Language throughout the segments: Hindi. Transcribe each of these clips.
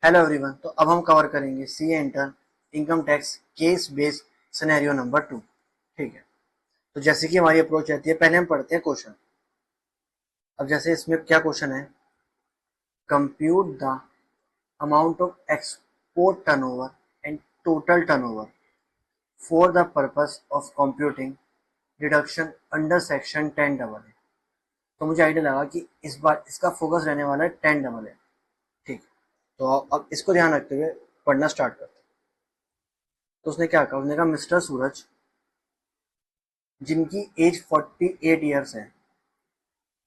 Hello everyone. तो अब हम कवर करेंगे C intern income tax case based scenario number 2। ठीक है। तो जैसे कि हमारी अप्रोच रहती है, पहले हम पढ़ते हैं क्वेश्चन। अब जैसे इसमें क्या क्वेश्चन है, compute the amount of export turnover and total turnover for the purpose of computing deduction under section 10 double है। तो मुझे आइडिया लगा कि इस बार इसका फोकस रहने वाला है 10 डबल है। ठीक। तो अब इसको ध्यान रखते हुए पढ़ना स्टार्ट करते हैं। तो उसने क्या कहा, उसने कहा मिस्टर सूरज जिनकी एज 48 ईयर्स है,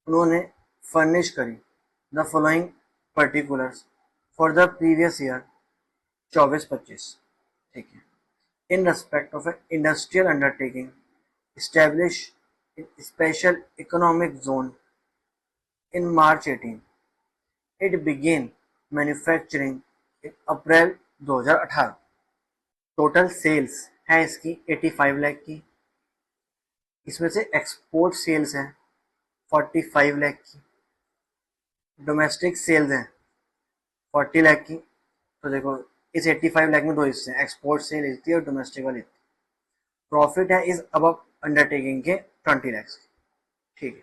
उन्होंने फर्निश करी the following particulars for the previous year 24-25। ठीक है। In respect of A industrial undertaking established in special economic zone in March 18, it began manufacturing in April 2018। Total sales है इसकी 85 लाख की। इसमें से एक्सपोर्ट सेल्स है 45 लाख की, डोमेस्टिक सेल्स हैं 40 लाख की। तो देखो, इस 85 लाख में दो हिस्से हैं, एक्सपोर्ट सेल इतनी और डोमेस्टिक वाली इतनी। प्रॉफिट है इस अब अंडरटेकिंग के 20 लाख की। ठीक है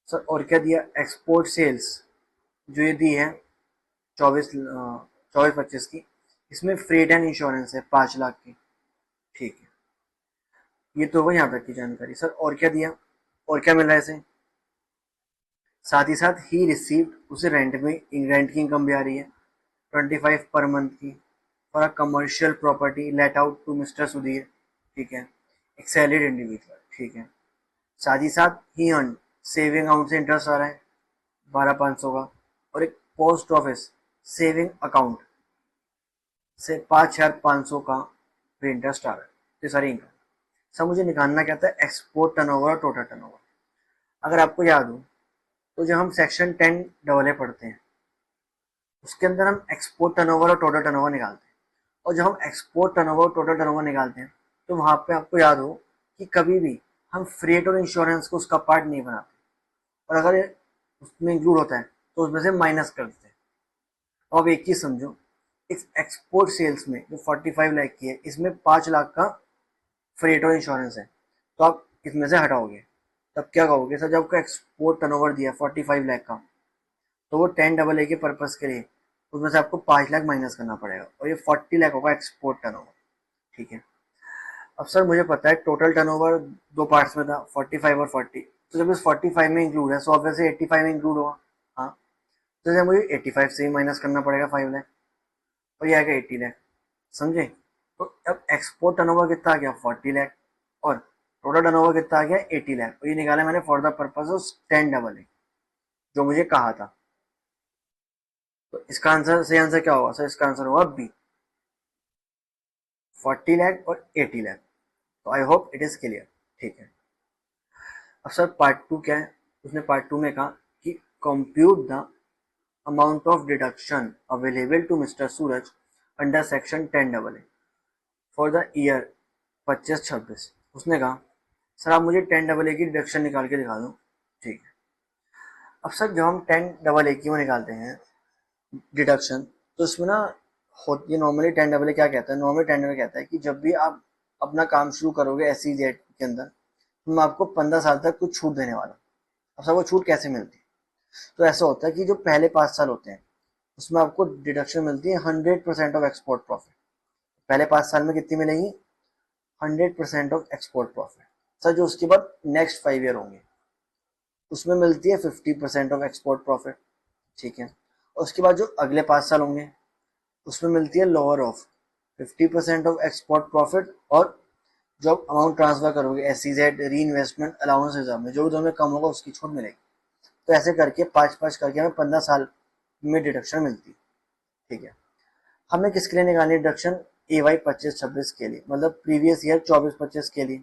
सर। और क्या दिया, एक्सपोर्ट सेल्स जो ये दी है 24-25 की, इसमें फ्रेट एंड इंश्योरेंस है 5 लाख की। ठीक है। ये तो वो यहाँ तक की जानकारी। सर और क्या दिया, और क्या मिल रहा है इसे, साथ ही साथ ही रिसीव्ड, उसे रेंट में रेंट की इनकम भी आ रही है 25 पर मंथ की for a commercial property let out to mister Sudhir. ठीक है। एक सैलरीड इंडिविजुअल। ठीक है। साथ ही साथ ही अर्न सेविंग अकाउंट से इंटरेस्ट आ रहा है 12,500 का, और एक पोस्ट ऑफिस सेविंग अकाउंट से 5,500 का भी इंटरेस्ट आ रहा है। ये सारी इनकम। सब मुझे निकालना क्या था, एक्सपोर्ट टर्नओवर और टोटल टर्नओवर। अगर आपको याद हो तो जब हम सेक्शन 10 डबल ए पढ़ते हैं, उसके अंदर हम एक्सपोर्ट टर्नओवर और टोटल टर्नओवर निकालते हैं। और जब हम एक्सपोर्ट टर्नओवर और टोटल टर्नओवर निकालते हैं, तो वहां पे आपको याद हो कि कभी भी हम फ्रेट और इंश्योरेंस को उसका पार्ट नहीं बनाते, और अगर ये उसमें इंक्लूड होता है तो उसमें से माइनस कर देते हैं। अब एक चीज समझो, इस एक्सपोर्ट सेल्स में जो 45 लाख की है, इसमें 5 लाख का फ्रेट और इंश्योरेंस है, तो आप इसमें से हटाओगे, तब क्या कहोगे, सर जब आपको एक्सपोर्ट टर्नओवर दिया 45 लाख का, तो वो 10 डबल ए के पर्पज के लिए उसमें से आपको 5 लाख माइनस करना पड़ेगा, और ये 40 लाख होगा एक्सपोर्ट टर्नओवर। ठीक है। अब सर मुझे पता है टोटल टर्नओवर दो पार्ट्स में था, 45 और 40। तो जब इस 45 में इंक्लूड है, सो ऑब्वियसली 85 में इंक्लूड होगा। हाँ। तो जब मुझे 85 से ही माइनस करना पड़ेगा 5 लाख, और ये आएगा 80 लाख। समझे। तो अब एक्सपोर्ट टर्नओवर कितना आ गया, 40 लाख, और टोटल टर्नओवर कितना आ गया, 80 लाख। और ये निकाला मैंने for the purpose of 10 double ए, जो मुझे कहा था। तो इसका आंसर, सही आंसर क्या होगा सर, इसका आंसर होगा बी, 40 लाख और 80 लाख। तो I hope it is clear. ठीक है। अब सर पार्ट 2 क्या है, उसने पार्ट 2 में कहा कि compute the amount of deduction available to mister Suraj under section 10 double A for the year 25-26। उसने कहा सर आप मुझे 10 डबल ए की डिडक्शन निकाल के दिखा दो। ठीक है। अब सर जब हम 10 डबल ए की वो निकालते हैं डिडक्शन, तो इसमें ना होती है नॉर्मली 10 डबल ए क्या कहता है, नॉर्मली 10 डबल कहता है कि जब भी आप अपना काम शुरू करोगे SEZ के अंदर, तो मैं आपको 15 साल तक कुछ छूट देने वाला हूँ। अब सर वो छूट कैसे मिलती है, तो ऐसा होता है कि जो पहले 5 साल होते हैं, उसमें आपको डिडक्शन मिलती है 100% ऑफ एक्सपोर्ट प्रॉफिट। पहले 5 साल में कितनी मिलेगी, 100% ऑफ एक्सपोर्ट प्रॉफिट। सर जो उसके बाद नेक्स्ट 5 ईयर होंगे, उसमें मिलती है 50% ऑफ एक्सपोर्ट प्रॉफिट। ठीक है। और उसके बाद जो अगले 5 साल होंगे, उसमें मिलती है lower of 50% of export profit, और जो अमाउंट ट्रांसफर करोगे SEZ री इन्वेस्टमेंट अलाउंस रिजर्व में, जो भी तुम्हें कम होगा उसकी छूट मिलेगी। तो ऐसे करके 5-5 करके हमें 15 साल में डिडक्शन मिलती है। ठीक है। हमें किसके लिए निकालनी है डिडक्शन, AY 25-26 के लिए, मतलब प्रीवियस ईयर 24-25 के लिए।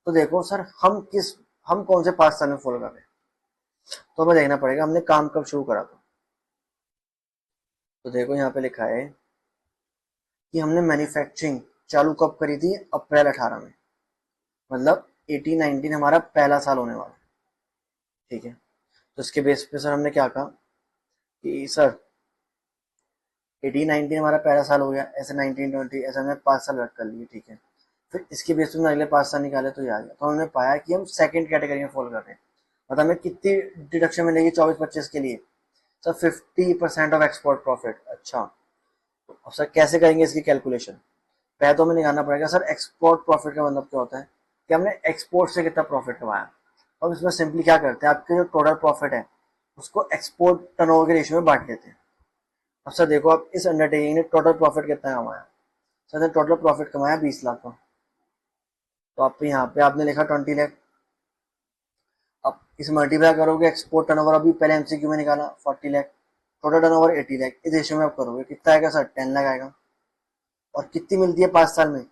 तो देखो सर हम कौन से 5 साल में फॉलो कर रहे हैं, तो हमें देखना पड़ेगा हमने काम कब शुरू करा था। तो देखो यहाँ पे लिखा है कि हमने मैन्युफैक्चरिंग चालू कब करी थी, अप्रैल 18 में, मतलब 18-19 हमारा पहला साल होने वाला। ठीक है। तो इसके बेस पे सर हमने क्या कहा कि सर 18-19 हमारा पहला साल हो गया, ऐसे 19-20 ऐसे हमने 5 साल वर्क कर लिए, ठीक है। फिर इसके बेस पे अगले 5 साल निकाले तो ये आ गया, तो हमने पाया कि हम सेकंड कैटेगरी में फॉल कर रहे हैं। मतलब हमें कितनी डिडक्शन मिलेगी 24-25 के लिए? Sir 50% of export profit. अच्छा, अब सर कैसे करेंगे इसकी कैलकुलेशन? पहले तो हमें निकालना पड़ेगा सर एक्सपोर्ट प्रॉफिट का मतलब क्या होता है, कि हमने एक्सपोर्ट से कितना प्रॉफिट कमाया। अब इसमें सिंपली क्या करते हैं, आपके जो टोटल प्रॉफिट है उसको एक्सपोर्ट टर्नओवर के रेशियो में बांट देते हैं। अब सर देखो, आप इस अंडरटेकिंग ने टोटल प्रॉफिट कितना कमाया? सर ने टोटल प्रॉफिट कमाया 20 लाख का, तो आप यहाँ पे आपने लिखा 20 लाख। अब इस मल्टीप्लाई करोगे, एक्सपोर्ट टर्नओवर अभी पहले एमसीक्यू में निकाला 40 लाख, टोटल टर्नओवर 80 लाख, इस रेशियो में आप करोगे कितना आएगा सर? 10 लाख आएगा। और कितनी मिलती है 5 साल में?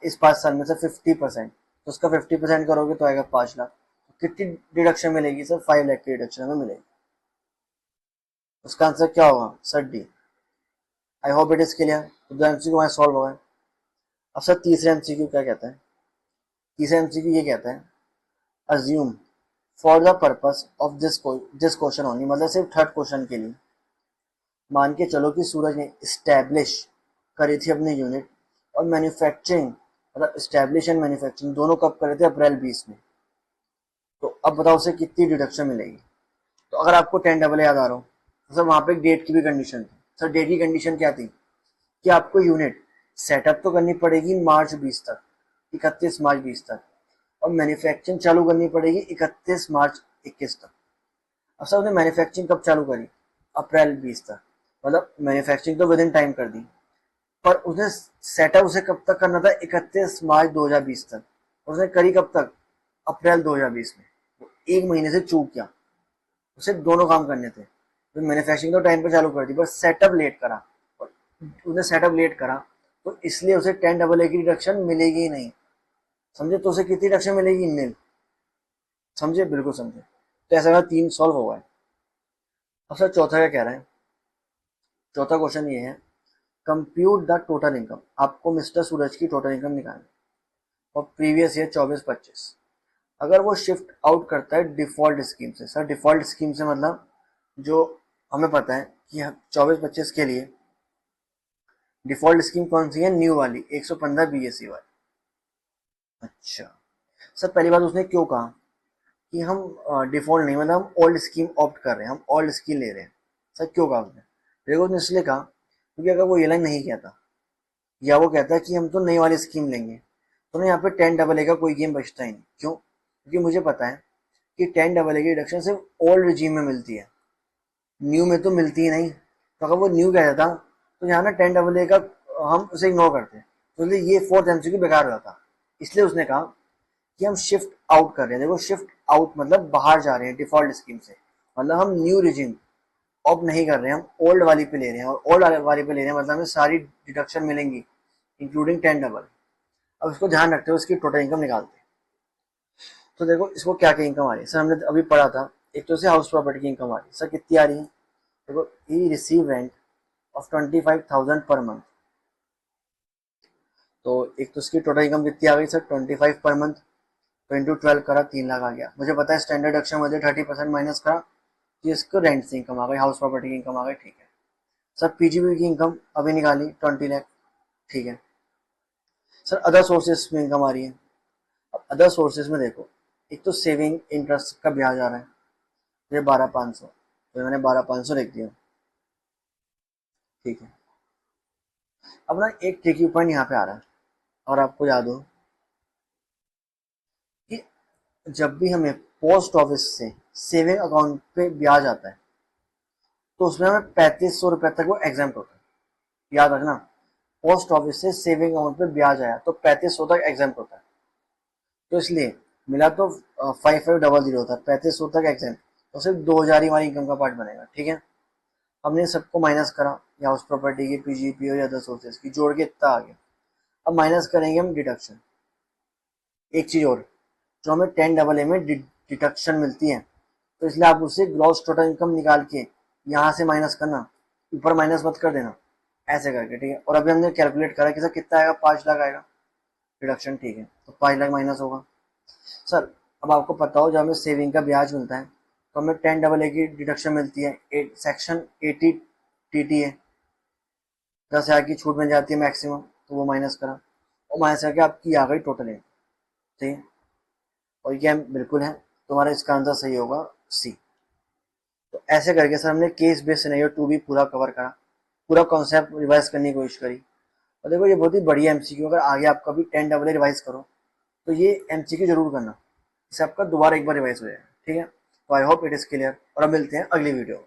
इस 5 साल में से 50%, तो उसका 50% करोगे तो आएगा 5 लाख। तो कितनी डिडक्शन मिलेगी सर? 5 लाख की डिडक्शन हमें मिलेगी। उसका आंसर क्या होगा sir? D. I hope it is clear. तो दो एमसीक्यू हमारे सॉल्व हो गए। अब सर तीसरे एमसीक्यू क्या कहता है? तीसरा एमसीक्यू ये कहता है, assume for the purpose of this question only, मतलब सिर्फ थर्ड क्वेश्चन के लिए मान के चलो कि सूरज ने स्टैब्लिश करी थी अपनी यूनिट और मैन्युफैक्चरिंग, मतलब स्टैब्लिश एंड मैन्युफैक्चरिंग दोनों कब करे थे? अप्रैल 20 में। तो अब बताओ उसे कितनी डिडक्शन मिलेगी? तो अगर आपको 10 डबल याद आ रहा हो तो सर वहां पे डेट की भी कंडीशन थी। सर डेट की कंडीशन क्या थी, कि आपको यूनिट सेटअप तो करनी पड़ेगी मार्च 20 तक, 31 मार्च 20 तक, और मैन्युफैक्चरिंग चालू करनी पड़ेगी 31 मार्च 21 तक। अब सर उसने मैन्युफैक्चरिंग कब चालू करी? अप्रैल 20 तक, मतलब मैन्युफैक्चरिंग तो विद इन टाइम कर दी, पर उसने सेटअप उसे कब तक करना था? 31 मार्च 2020 तक। और उसने करी कब तक? अप्रैल 2020 में। तो एक महीने से चूक गया, उसे दोनों काम करने थे। तो मैन्युफैक्चरिंग तो टाइम पर चालू कर दी, पर सेटअप लेट करा, और उसने सेटअप लेट करा तो इसलिए उसे 10 डबल ए की डिडक्शन मिलेगी ही नहीं। समझे? तो उसे कितनी डिडक्शन मिलेगी? नील। समझे? बिल्कुल समझे। तो ऐसा का 3 सॉल्व हो गए। अब सर चौथा क्या कह रहा है? चौथा क्वेश्चन ये है, कंप्यूट द टोटल इनकम। आपको मिस्टर सूरज की टोटल इनकम निकालनी और प्रीवियस ईयर 24-25। अगर वो शिफ्ट आउट करता है डिफॉल्ट स्कीम से। सर डिफॉल्ट स्कीम से मतलब जो हमें पता है कि 24-25 के लिए डिफॉल्ट स्कीम कौन सी है? न्यू वाली 115 बीएससी वाली। अच्छा सर, पहली बात उसने क्यों कहा कि हम डिफॉल्ट नहीं, मतलब हम ओल्ड स्कीम ऑप्ट कर रहे हैं, हम ओल्ड स्कीम ले रहे हैं? सर क्यों कहा उसने? देखो उसने इसलिए कहा क्योंकि अगर वो ये लाइन नहीं कहता, या वो कहता है कि हम तो नई वाली स्कीम लेंगे, तो ना यहाँ पे 10 डबल ए का कोई गेम बचता ही नहीं। क्यों? क्योंकि मुझे पता है कि 10 डबल ए की डिडक्शन सिर्फ ओल्ड रिजीम में मिलती है, न्यू में तो मिलती ही नहीं। तो अगर वो न्यू कह देता तो यहाँ ना 10 डबल ए का हम उसे इग्नोर करते, तो इसलिए ये फोर्थ एमसीक्यू बेकार हो जाता। इसलिए उसने कहा कि हम शिफ्ट आउट कर रहे हैं। देखो शिफ्ट आउट मतलब बाहर जा रहे हैं डिफॉल्ट स्कीम से, मतलब हम न्यू रिजीम ऑप नहीं कर रहे हैं, हम ओल्ड वाली पे ले रहे हैं, और ओल्ड वाली पे ले रहे हैं मतलब हमें सारी डिडक्शन मिलेंगी इंक्लूडिंग 10 डबल। अब इसको ध्यान रखते हुए इसकी टोटल इनकम निकालते हैं। तो देखो इसको क्या क्या इनकम आ रही है? सर हमने अभी पढ़ा था, एक तो से हाउस प्रॉपर्टी की इनकम आ रही है। सर कितनी आ रही है? देखो, ही receive rent of 25,000 per month. तो एक तो उसकी टोटल इनकम कितनी आ गई सर? 25 पर मंथ, तो इंटू 12 करा 3 लाख आ गया। मुझे पता है स्टैंडर्ड डिडक्शन मुझे 30% माइनस करा, तो इसको रेंट से इनकम आ गई, हाउस प्रॉपर्टी की इनकम आ गई, ठीक है। सर पीजीबी की इनकम अभी निकाली 20 लाख, ठीक है। सर अदर सोर्सेज में इनकम आ रही है। अब अदर सोर्सेज में देखो, एक तो सेविंग इंटरेस्ट का ब्याज आ रहा है, ये 12,500, तो मैंने 12,500 लिख दिया, ठीक है। अब ना एक ट्रिकी पॉइंट यहाँ पे आ रहा है, और आपको याद हो कि जब भी हमें पोस्ट ऑफिस से सेविंग अकाउंट पे ब्याज आता है तो उसमें हमें 3500 रुपए तक वो एग्जाम्प्ट होता है। याद रखना, पोस्ट ऑफिस से सेविंग अकाउंट पे ब्याज आया तो 3500 तक एग्जाम्प्ट होता है। तो इसलिए मिला तो 5500 होता है, 3500 तक एग्जाम्प्ट, तो सिर्फ 2000 ही हमारी इनकम का पार्ट बनेगा, ठीक है। हमने सबको माइनस करा, या उस प्रॉपर्टी की पीजीपी और अदर सोर्सेज की जोड़ के इतना आ गया। अब माइनस करेंगे हम डिडक्शन। एक चीज और, जो हमें 10 डबल ए में डिडक्शन मिलती है, तो इसलिए आप उससे ग्रॉस टोटल इनकम निकाल के यहाँ से माइनस करना, ऊपर माइनस मत कर देना, ऐसे करके, ठीक है। और अभी हमने कैलकुलेट करा कि सर कितना आएगा? 5 लाख आएगा डिडक्शन, ठीक है। तो 5 लाख माइनस होगा। सर अब आपको पता हो जब हमें सेविंग का ब्याज मिलता है तो हमें 10 डबल ए की डिडक्शन मिलती है, सेक्शन 80 टी टी है, 10,000 की छूट मिल जाती है मैक्सिमम, तो वो माइनस करा और माइनस करके आपकी आ गई टोटल इनकम। ठीक है, और ये बिल्कुल है, तुम्हारा इसका आंसर सही होगा सी। तो ऐसे करके सर हमने केस बेस्ड सिनेरियो 2 भी पूरा कवर करा, पूरा कॉन्सेप्ट रिवाइज करने की कोशिश करी। और देखो ये बहुत ही बढ़िया एमसीक्यू, अगर आगे आपका भी 10 डबल रिवाइज करो तो ये एमसीक्यू जरूर करना, इससे आपका दोबारा एक बार रिवाइज हो जाएगा। ठीक है, तो I hope it is clear, और अब मिलते हैं अगली वीडियो में।